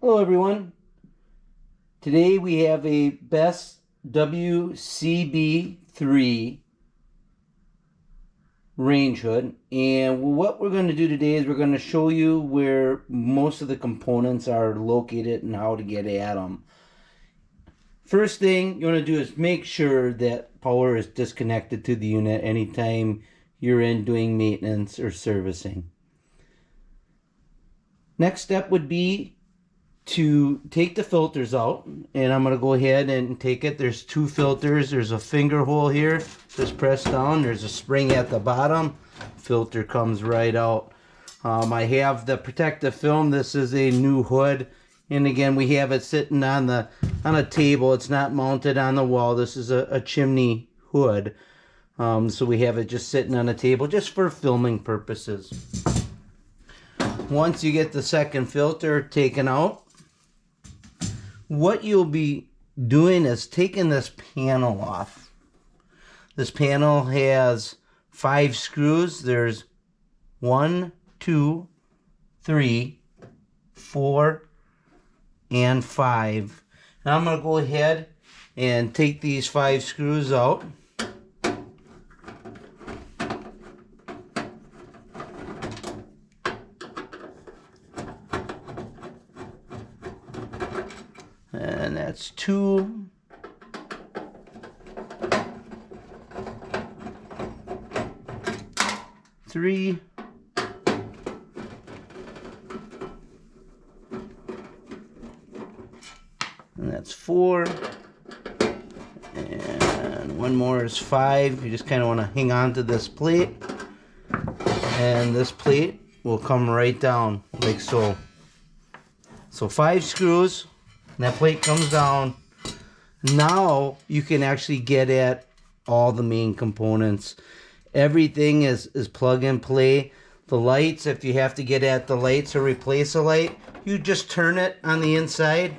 Hello everyone. Today we have a best WCB3 range hood, and what we're going to do today is we're going to show you where most of the components are located and how to get at them. First thing you want to do is make sure that power is disconnected to the unit anytime you're in doing maintenance or servicing. Next step would be to take the filters out, and I'm going to go ahead and take it. There's two filters. There's a finger hole here, just press down. There's a spring at the bottom. Filter comes right out. I have the protective film. This is a new hood, and again we have it sitting on a table. It's not mounted on the wall. This is a chimney hood, so we have it just sitting on a table just for filming purposes. Once you get the second filter taken out, what you'll be doing is taking this panel off. This panel has 5 screws. There's 1, 2, 3, 4, and 5. Now I'm going to go ahead and take these 5 screws out. And that's 2. Three. And that's 4. And one more is 5. You just kind of want to hang on to this plate. And this plate will come right down like so. So 5 screws. And that plate comes down. Now you can actually get at all the main components. Everything is plug and play. The lights, if you have to get at the lights or replace a light, you just turn it on the inside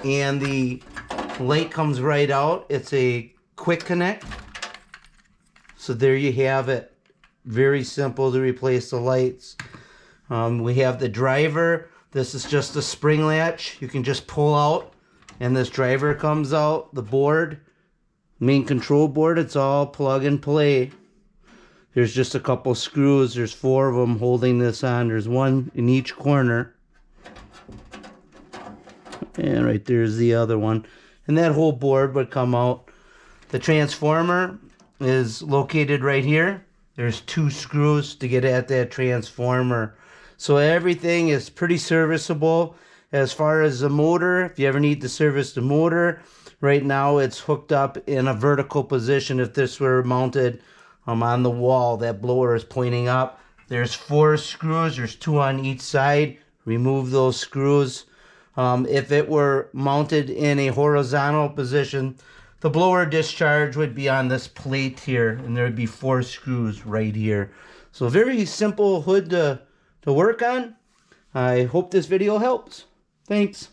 and the light comes right out. It's a quick connect. So there you have it. Very simple to replace the lights. We have the driver. This is just a spring latch. You can just pull out and this driver comes out. The board, main control board, it's all plug and play. There's just a couple screws. There's 4 of them holding this on. There's 1 in each corner. And right there's the other one. And that whole board would come out. The transformer is located right here. There's 2 screws to get at that transformer. So everything is pretty serviceable. As far as the motor, if you ever need to service the motor, right now it's hooked up in a vertical position. If this were mounted on the wall, that blower is pointing up. There's 4 screws. There's 2 on each side. Remove those screws. If it were mounted in a horizontal position, the blower discharge would be on this plate here, and there would be 4 screws right here. So very simple hood to work on. I hope this video helps. Thanks.